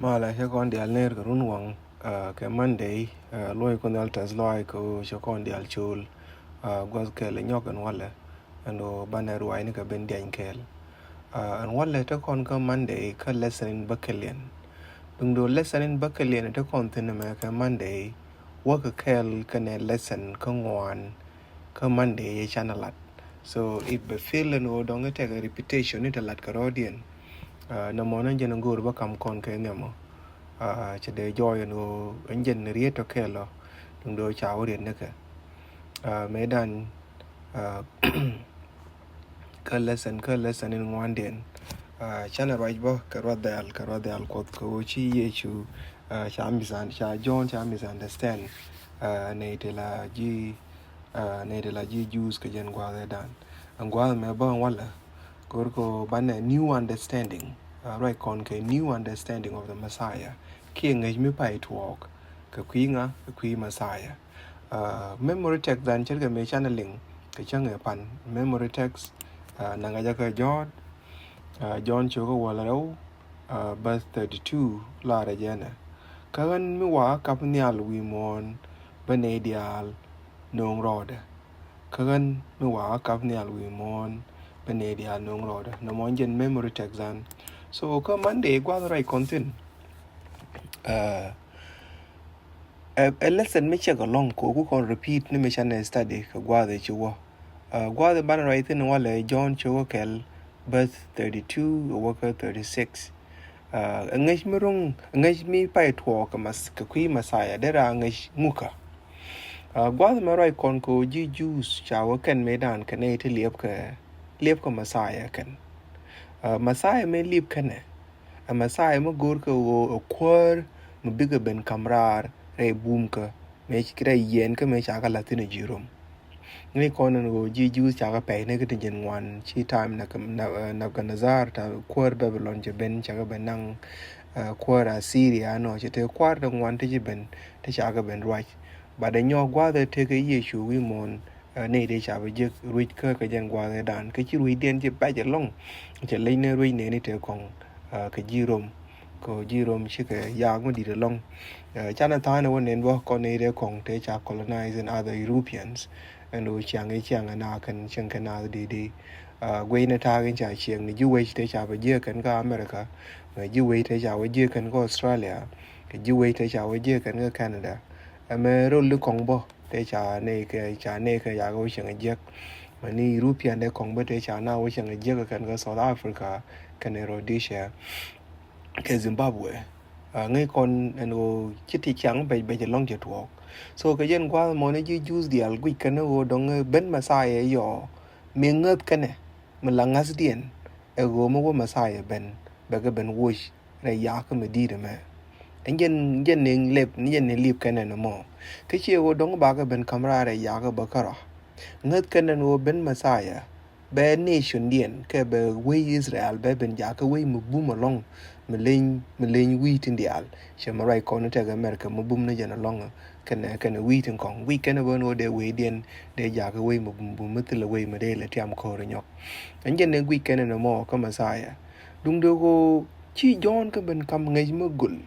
Mala she kon dial ner ko run wang ke Monday loy kon dal tas loy ko she kon dial chul gwas ke le nyok an wala ando baner wai ni ka ben dian kel an wala te kon ko Monday ka lesson bakelian dung do lesson bakelian te kon tin me ka Monday wa ka kel ka ne lesson ka ngwan ka Monday ye chanalat so it be feel no dong te ga repetition it lat ka rodien na monan jen ngur ba kam kon ke ngamo chỉ để joy no anh dân riết cho kẻ lo đừng đôi cháu điện nữa cả mấy đàn cơ lesson in ngoan điện chana right bo cái dial quật cô chi ye chu cha John cha misunderstand này thì là gì use cái dân qua đây đàn anh qua mà bao wala cô ban new understanding right con cái new understanding of the Messiah khi ngay mới phải thuộc cái quý Messiah memory text dan chơi cái mấy channeling cái chương nghệ pan memory text nàng cái John cho cái wala đâu verse 32 là ra jana kagan mi wa kap nhial wi mon bane dial nong rɔɔdä kagan mi wa kap nhial wi mon bane dial nong rɔɔdä no mon jen memory text dan so ka Monday gwa right content a lesson me check along ko kon repeat ni me chane study ka gwa de chuo gwa de ban right in wala John chuo kel verse 32 worker 36 ngay mi pai thuo ka mas ka kwi Messiah dera ngay muka gwa de right kon ko ji juice chawo ken medan kane te liep ka Messiah ken Messiah me liep kane a Messiah mo gur ka o kwar mo biga ben kamrar re boom ka me kira yen ka me chaka latine jirom ni kono go ji juice chaka pe ne ka tin wan chi time na ka nazar ta kwar Babylon je ben chaka benang kwar Assyria no che te kwar da wan te je ben te chaka ben right ba de nyo gwa de te ka Yeshu wi mon ne de cha ba je ruit ka jen gwa de dan ka chi ruit den je ba je long che le ne ruit ne ni te kong ka jirom ko jirom shi ka ya ngo di de long chana ta na won nen bo ko ne de kong te cha colonize in other Europeans and o chiang na kan chang kan na di gwe na ta gen cha chiang ni ju we te cha ba je kan ka America ma ju we te cha we je kan ko Australia ka ju we te cha we je kan ka Canada me ro lu kong bo te cha ne ka ya go chiang je ma ni European de kong bo te cha na we chiang je kan ka South Africa kan Rhodesia ke Zimbabwe ngay con ano chiti chang be long je tuok so cái dân qua mo ne ji use dial gui kan o dong ben Messiah yo me ngat kan me langas dien e go mo Messiah ben be ga ben wish re ya ka me di de me en jen ning lep ni jen ne lip kan no mo ke che o dong ba ga ben kamera re ya ga ba kara ngat kan no ben Messiah be nation dien ke be we Israel be ben ja ka we mu bum along me len wheat in dial she ma right corner te America mu bum na jana long kan wheat in kong we kan bo no de we dien de ja ka we mu bum mutle we me de le tiam ko re nyok en jen ne we kan no mo ka Messiah dung do go chi John ka ben kam ngai ma gul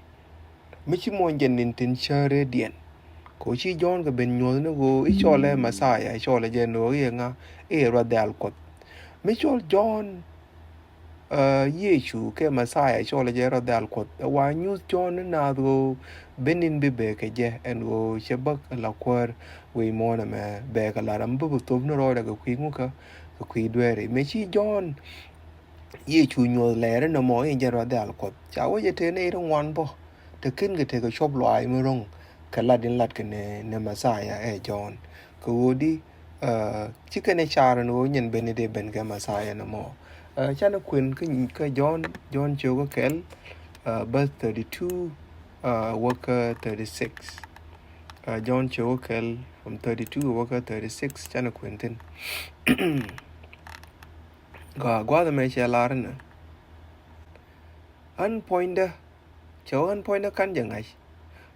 mi chi mo jen nin tin chere dien ko chi John ka ben nyol no go I chole Messiah I chole jen no ye nga e ro dal ko mi chol John Yeshu ke Messiah chole jero dal kot wa news John na do benin be ke je en go chebak la kwar we mona me be ka la ram bu to no ro da ko kwi nguka ko kwi dwere me chi John Yeshu nyo le no mo en jero dal kot cha wo je te ne ro wan bo te kin ke te ko chop lo ai mo rong ka la din lat ke ne Messiah e John ko di chi ke ne char no nyen benide ben ke Messiah no mo chana quên cái John chiều có kể verse 32 worker 36 John chiều có kể from 32 worker 36 chana quên tin gwa the me che la rena an pointer chiều an pointer kan jangai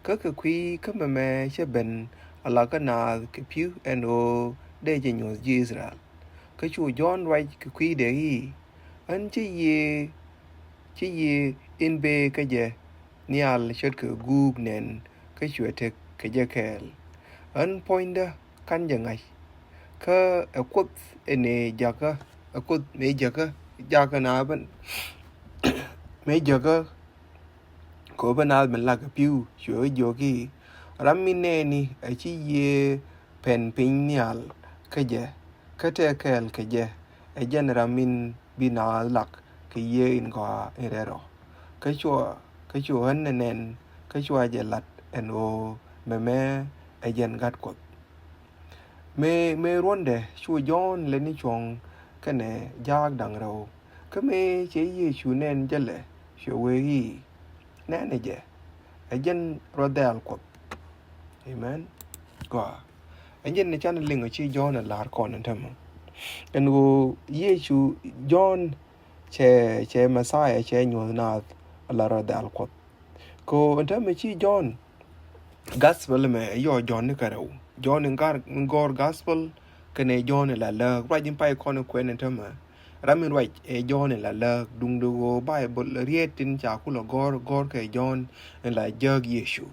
ka quy ka me che ben ala ka na cái piu and o de je news Israel ka chu John right ka quy de hi an chi ye in be ka je nhial chet ke gub nen ke chue tek ke je kel an point da kan je ngai ka akut ene jaka akut me jaka na ban me jaka ko ban al ban la ka piu chue jo ki ramine ni a chi ye pen pin nhial ke je ke te kel ke je e jen ramin bina lak ke ye in ga erero ke chua han nen ke chua je lat en o me e jen gat ko me ronde chua jon le ni chong ke ne jag dang ro ke me che ye chu nen je le chua we yi ne ne je e jen rodel ko amen ko e jen ne chan ling chi jon la kon en tam en go ye chu jon che Messiah che nyu na la rodel ko enta me chi John gospel me yo John ne karo John ngor gospel kene John la la rajin pai kono kwen enta ma ramin right e John la la dung do Bible rietin cha kulo gor ke John en la jag Yesu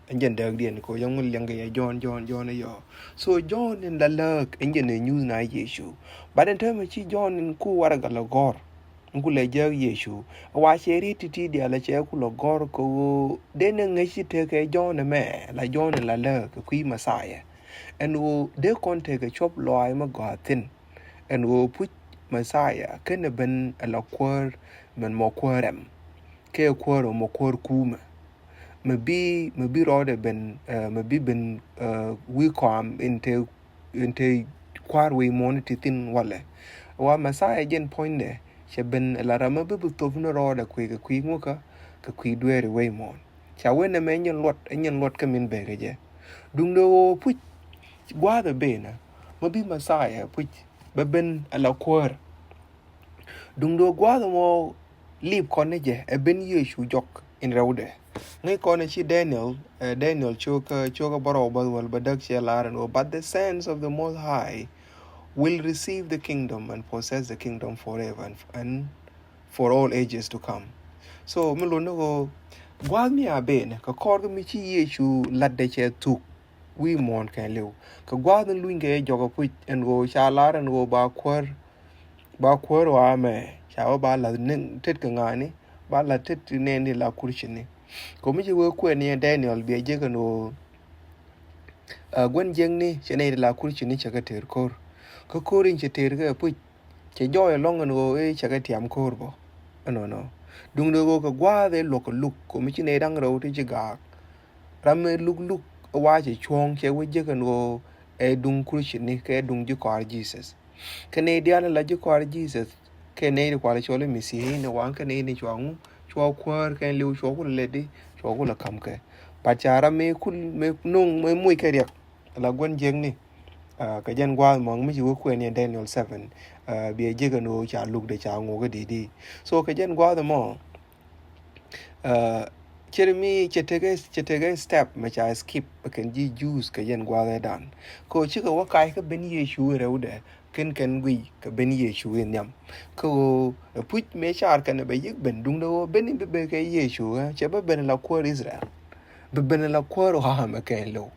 enjen dag dien ko yang leng ke John yo so John en la la enjen ne news na Yesu but enta me chi John ku war ga la gor ngule jag Yesu wa sheri titi dia la che ku lo gor ko de ne ngi te ke John me la John la le ko kui Messiah and wo de kon te ke chop lo ai ma go tin and wo put Messiah ken ben la kwor men mo kworem ke kwor mo kwor kuma me bi ro de ben me bi ben we come inte kwar we moniti tin wale wa Messiah jen point de ben la rama bu to no ro da ku ngoka ka ku duere we mon cha wena me nyen lot ka min be je dung do pu gwa da be na mo bi Messiah pu be ben ala kwor dung do gwa da mo lip kon je e ben Yesu jok in rawde ngai kon chi Daniel choka baro ba wal badak che laran o but the sense of the most high will receive the kingdom and possess the kingdom forever and for all ages to come. So, me lo go gwal mi aben ka kor mi chi Yesu ladde che tu we mon kan lew ka gwal den luinge joga pu en go chalar en go ba kwor wa me cha ba la nen tet ka ngani ba la tet ne ni la kurchini ko mi ji wo ku ne Daniel bi je ka no gwen jeng ni chene la kurchini cha ka ter kor ko korin che ter ga pu che joy long no e cha ga tiam kor bo no dung do go ka gwa de lo ko luk ko mi ne dang ro ti ga ram luk wa che chong che we je ga no e dung Christian ni ke dung ji ko Jesus ke ne dia la ji ko Jesus ke ne ko la chole mi si ne wan ke ne chong cho kwar ke lu cho ko le di cho ko la kam ke pa cha ra me kul me nung me muy ke ria la gwen jeng ni ka jan gwa mong mi ju ko ne Daniel 7 bi je ga no cha luk de cha ngo ga di so ka jan gwa mo chermi chetege step ma cha skip kan ji juice ka jan gwa ga dan ko chi ka wa kai ka ben Yesu reude ken gui ka ben Yesu nyam ko put me char kan be yik ben dung do ben be ka Yesu che ba ben la ko Israel be ben la ko ha ma ken lo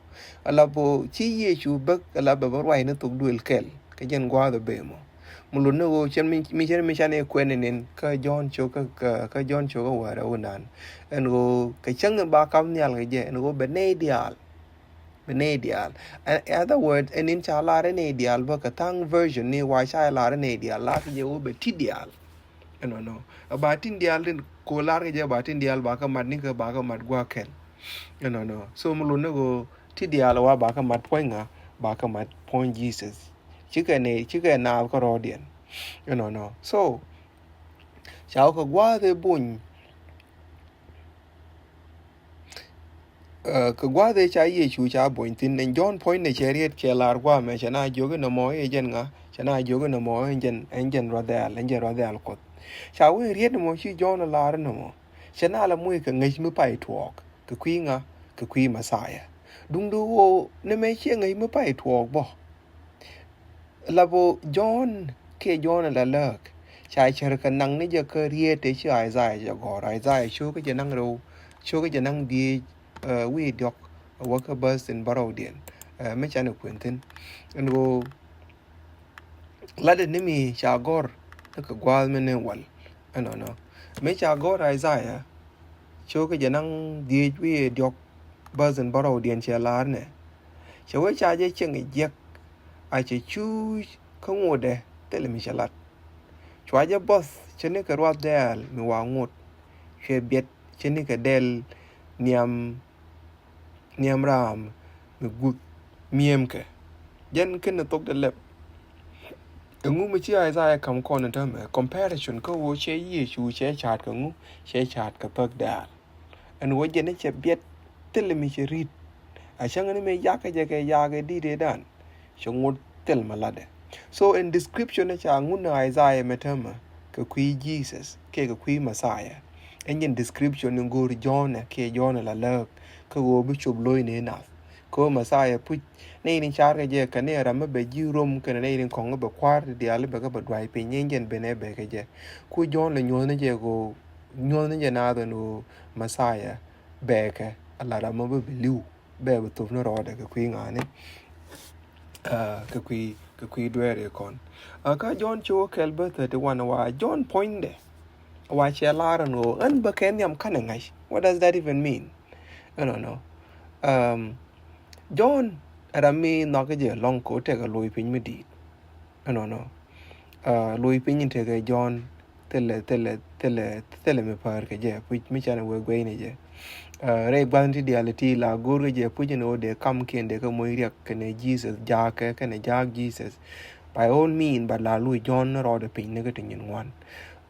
ala bo chi Yesu ba ala ba wai na tuk duel kel ka jan gwa da be mo mulu no go chen mi chane kwenin ka John choka ka John choka wara unan en go ka chang ba kam nyal ge en go benedial other words en in cha la ne dial ba ka tang version ni wa cha la ne dial la ge o be tidial no ba tin dial din ko la ge ba tin dial ba ka mat ni ka ba ka mat gwa ken no so mulu no go tidial wa ba ka mat poinga ba ka mat point Jesus chike na ko rodien no so chao ko gwa de bun ko gwa de cha Yesu cha bun tin en John point ne cheriet ke lar gwa me chana joge no mo e jen nga chana joge no mo enjen rodel ko cha we riet mo chi John lar no mo chana la mu ka ngai mi pai tuok ko kwinga ko kwi Messiah dung do ne me che ngai mi pai tuok bo labo John ke John la lak chai cher ka nang ni je ka rie te chi ai zai je go rai zai chu ka je nang ro chu ka je nang di we dok worker bus in baro dien me chan quentin and go lade ni mi cha gor ka gwal me ne wal no me cha gor ai zai chu ka je nang di we dok bus in baro dien che lar ne che we cha je cheng je ai che chu ka ngode te le mi chalat chwa je boss chene ka rwa diaal mi wa ngot che biet chene ka del niam ram mi gut miem ke yen ken tok de lep ngu mi chi ai za kam kon ta me comparison ko wo che yi chu che chat ka ngu che chat ka pak da an wo je ne che biet tel mi che rit a chang ne me ya ka je ke ya ke di de dan chungut tel malade so in description ne cha ngu na ai za me ta me ka kui Jesus ke ka kui Messiah in description ngur John ke John la lek ka wo bi chub loy ne na ko Messiah pu nei ni char ke je ka ne ra me be ji rom ke nei ni kong be kwar di ale be ka be dwai pe nyen be ne be ke je ku John le nyo ne je go nyo ne je na do no Messiah be ke ala ra me be liu be be to no ro de ka kui nga ne ka kui dwere kon ka John cho kelbe 31 wa John point de wa che lara no an ba ken yam kana ngai what does that even mean I don't know John rami no ke je long ko te ga loy pin mi di I don't know loy pin te ga John tele me par ke je pu mi chana we gwe ne je re gwanti diality la guru je pu je no de kam ken de ko moy riak ke ne Jesus ja ke ne ja Jesus by all mean but la lui John ro de pin ne ke tin wan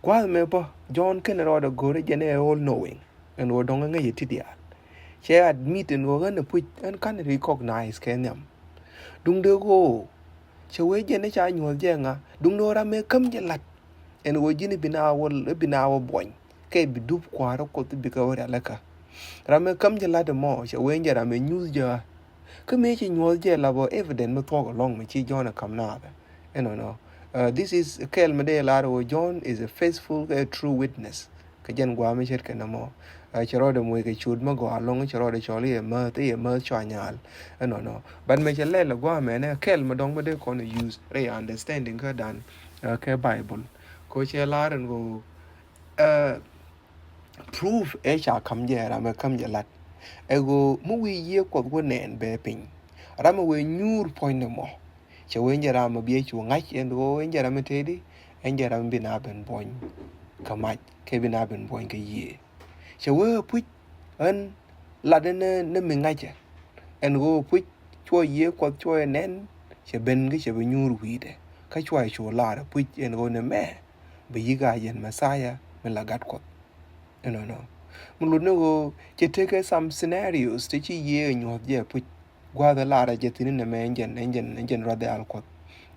kwa me po John ken ro de guru je ne all knowing and wo dong ngai ti dia che admit no gan pu an kan recognize ken yam dung de go che we je ne cha nyol je nga dung no ra me kam je lat en wo jini binawo boy ke bi dup kwa ro ko bi ka wora laka rame kam je la de mo che we nje rame news je ke me chi nyol je la bo evident me talk along me chi John kam na no this is kel me de la ro John is a faithful true witness ke jen gwa me chet ke na mo chero de mo ke chud ma go along chero de choli e ma chwa nyal no but me che le la gwa me ne kel me dong me de kon use re understanding ka dan ke Bible ko che laran go proof e cha kam je ra me kam je lat ego mu wi ye ko go nen be pin ra me we nyur point mo che we njara me bi chu ngach en go njara me tedi en njara me bina ben boy kamaj ke bina ben boy ke ye che we pu en la de ne me ngach en go pu cho ye ko cho nen che ben ke che be nyur wi de ka cho ai cho la pu en go ne me Biga yen Messiah melagat ko no muluno je take some scenarios to chi ye nyo je pu gwa the lara je tin ne me engen rade al ko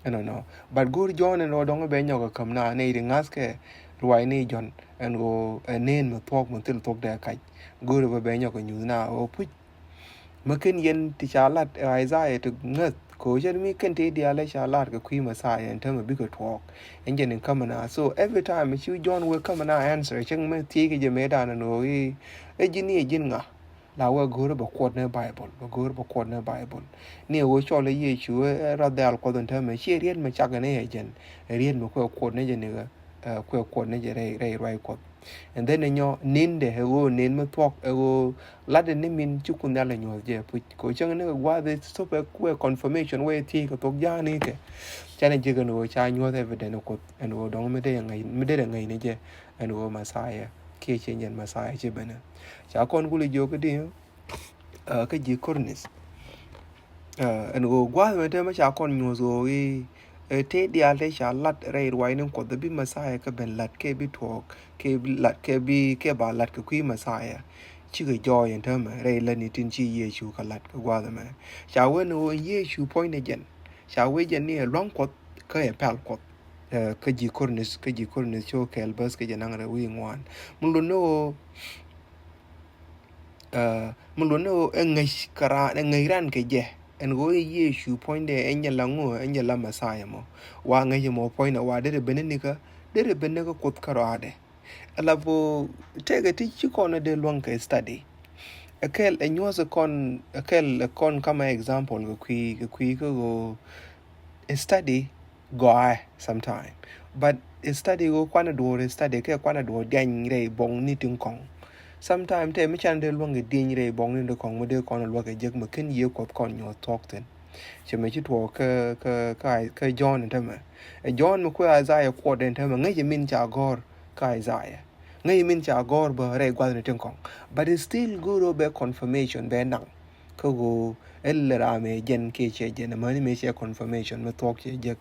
no but gur John and odong be nyo kam na ne ri ngaske ruai ni John and go nen mo talk mo til talk da kai gur be nyo ko nyu na o pu makin yen ti chalat Isaiah to ngat ko jermi kan te dia la shalar ka kui Messiah and tam bi ko talk engine in kamana so every time you John will come and answer chang me ti ke je me da no e jini jin nga la wa go ba quote na Bible ba go ba quote na Bible ni wo cho le ye chu ra dal ko don tam she rien me chak ne jen rien mo ko quote ne je ne ko quote ne je re right quote and then nyo nin de ho nin mo talk go la de ni min chu kun da la nyo je ko chang ne wa de so pe ko confirmation we ti ko tok ja ni ke cha ne je no cha nyo evidence ko and wo dong me de ngai ne je and wo Messiah ke che nyen Messiah che bana cha kon ku le jo ke de ka ji cornis and wo gwa me de ma cha kon nyo zo te dia le sha lat re wai nin ko bi Messiah ka ben lat ke bi talk ke lat ke bi ke ba lat ke kui Messiah chi ge joy en term re le ni tin chi ye chu ka lat ka gwa de me sha we no ye chu point again sha we je ni long ko ka e pal ko ka ji cornis cho kel bas ke janang re wi ngwan mun no ngai kara ngai ran ke je and go Yeshu point there and Yalango and Yala Messiah mo. Wang a mo point a wade the Benenica, dere bene ko kot karade alabo tege ti chikona de longa study akel enyoso kon akel kon kama example go study go sometime but study go kwana do study ke kwana do dian re bong ni tin kong sometime te mi chan de longa dian re bong ni de kong mo de kon lo ke jek ma ken ye ko kon yo talk ten cheme chi to ka John tama John mo ko Isaiah ko den tama ngai min cha gor ka Isaiah ngai min cha gor ba re gwa ni tin kong but it's still good be confirmation be nang ko go elra me jen ke che jen ma ni me che confirmation me talk che je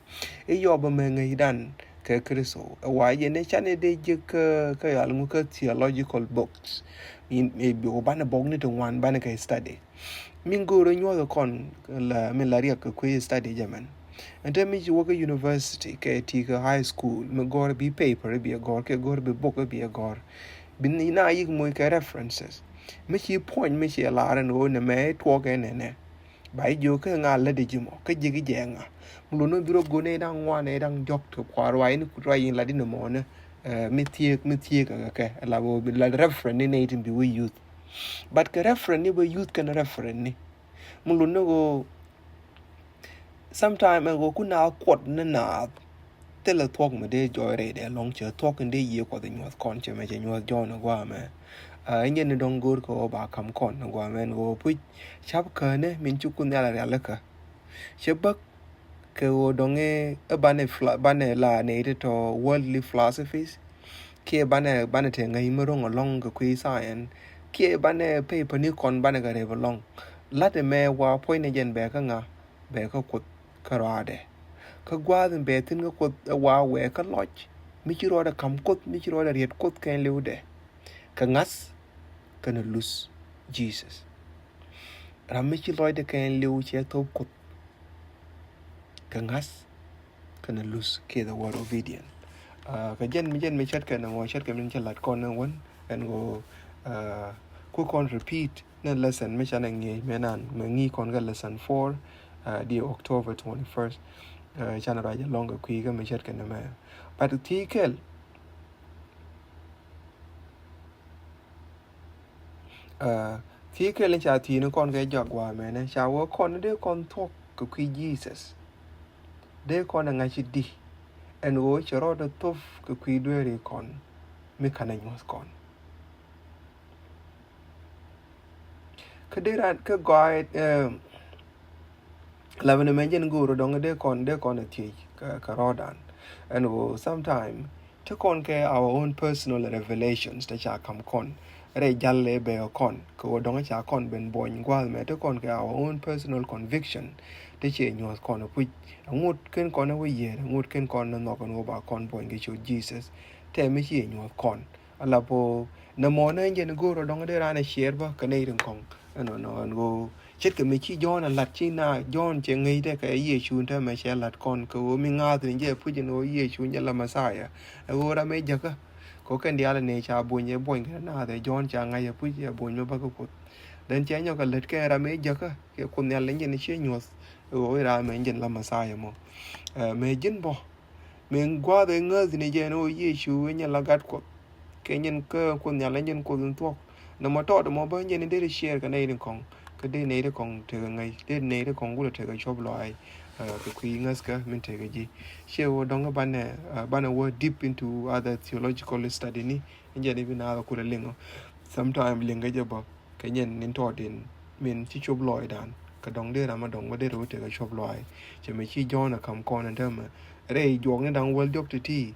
e yo ba me ngai dan ke kristo wa ye ne chane de je ka ya lu ka theological books in e bi o bana bog ni to wan bana ka study min go ro nyo kon la min la ria ko study jaman and then me work university ke ti ka high school me go be paper be go ke go be book be go bin ina yik mo ka references me chi point me chi la ran go ne me to ke ne bai jo ke nga la de jimo ke jigi jenga mu no biro go ne dang wa ne dang jok to kwar wa ni ku rai la di no mo ne me tie ka ke la bo la reference ni ne tin bi we youth but ke reference ni bo youth kan reference ni mu no go sometime go ku na kwot ne na tele talk me de joy re de long che talk de ye ko de nyot kon che me che nyot jo no gwa me nyen dong gur ko ba kam kon no gwa men go pu chap ka ne min chu kun ya la ka che bak ke o dong e bane la ne to worldly philosophies ke bane te ngai mo rong along ko kwi science ke bane paper ni kon bane ga re long la de me wa point ne jen be ka nga be ka kut karade ka gwa den be tin ko wa we ka lodge mi chi ro da kam kut mi chi ro da riet kut ken leude ka ngas kana lose Jesus ramichi loide ken leu che to kut ka ngas kana lose ke the word obedient ka jen mi chat kana mo chat min chalat kon na won and go ku kon repeat na lesson mi chan ngi menan ngi kon ga lesson 4 the October 21st chana raja longer ku ga mi chat kana ma but tikel tikel en cha ti no kon ga jog wa me ne cha wo kon de kon talk ku Jesus de kon nga chi di en wo chero de tof ku dwere kon mi kana nyos kon kadera ka guide lavene menjen guru dong de kon ti ka rodan and wo sometime to kon ke our own personal revelations that shall come kon re jalle be kon ko dong cha kon ben boy gwal me to kon ke our own personal conviction te che nyos kon pu ngut ken kon we ye ngut ken kon no kon go ba kon boy ge chu Jesus te me che nyos kon ala po na mo na njen guru dong de ran share ba ka nei rin kon no go chết cái mấy chi John là lật chi na John chỉ nghĩ thế cái gì chun thế mà sẽ lật con cô mình ngã thì như phụ chân ôi gì chun như là mà sai à cô ra mấy giờ có cái diaal này cha buồn như buồn cái na thì John chẳng ngay phụ chân buồn như bao cột đến chế nhau cái lật cái ra mấy giờ cái con nhà lấy như chế nhột ôi ra mấy chân là mà sai mà mấy chân bỏ mình qua đây ngơ thì này giờ ôi gì chun như là gạt cột cái nhân cơ con nhà lấy nhân cột thuốc nó mà to được mà bao nhiêu nên để share cái này đừng còn cái đây này còn từ ngày đây này còn cũng là từ cái shop loại cái quý ngas cả mình từ cái gì share đông cái ban work deep into other theological study ni giờ này bên nào cũng là liên sometimes liên cái gì bảo cái nhân nên thọ đến mình chỉ shop loại đàn cái đông đây là mà đông cái đây rồi từ cái shop loại chỉ mấy chi John là cầm con anh thôi mà đây dùng cái đông world doctor thì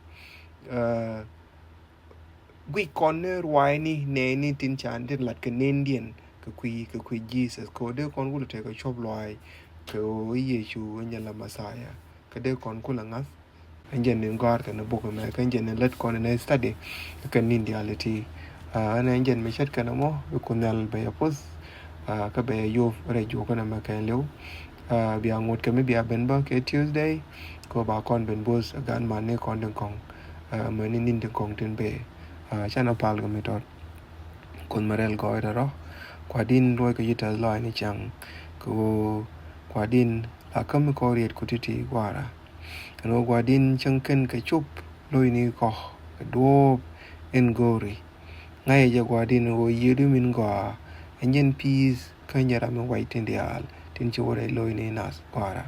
quy con này hoài ni tin chán thì là cái nền điện cái quy Jesus có đứa con cũng là cái shop loại cái Giêsu như là Messiah cái đứa con cũng là ngắt anh dân nên God cái nó buộc mà cái dân nên let con nên study cái nền reality anh dân mới chết cái nó mo con nên bây giờ post cái bây giờ vô rồi vô cái nào cái liu bây giờ ngồi cái mấy bây giờ bên bờ cái Tuesday có bà con bên boss gan mà nên con đừng con mà nên đừng con trên bề cha nó pal cái mấy đó con mà rel gọi đó qua din rồi cái gì đó là anh chàng cô qua din là cấm có riết của tụi qua ra cái qua din chẳng cần cái chụp lôi ni ko dwo en gori ngai je gwa din go yidu min go enyen peace kanyara me white in diaal tin chore lôi ni nas kwara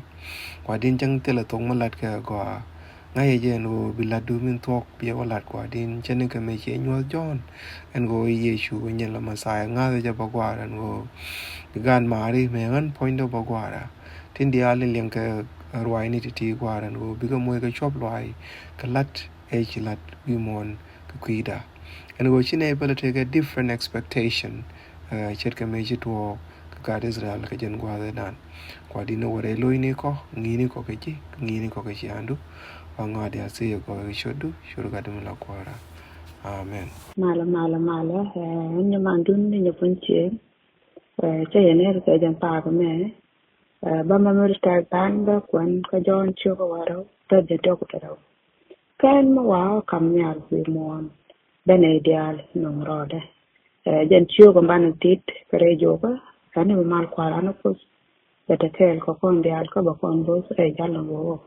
kwa din chang tela tong malat ka go ngai je no biladu min tok bia walat kwa din chen ka me che nyol jon en go yeshu nyen la masaya nga je ba gwara no gan mari me ngan point do ba gwara tin diaal leng ka rwai ni ti gwara no biga moy ka chop rwai ka lat e chilat bi mon ka kuida and go chine able to take a different expectation chet ka me jitwo ka God Israel ka jen gwada dan kwa dino wore loy ni ko ngini ko ke ji ngini ko ke andu ngade ase ko shodu shuru ga dum la kwara amen mala nya mandun ni punche che yene ka jan pa ko me ba ma mer ta ban ba kwan ka jon chu ko waro ta de to ko ta kan ma wa kam nyal bi mon bene dial no rɔɔdä jan chu ko ban tit kare jo ko kan mal kwara no ko bete kel ko kon dial ko ba kon bo re jalo wo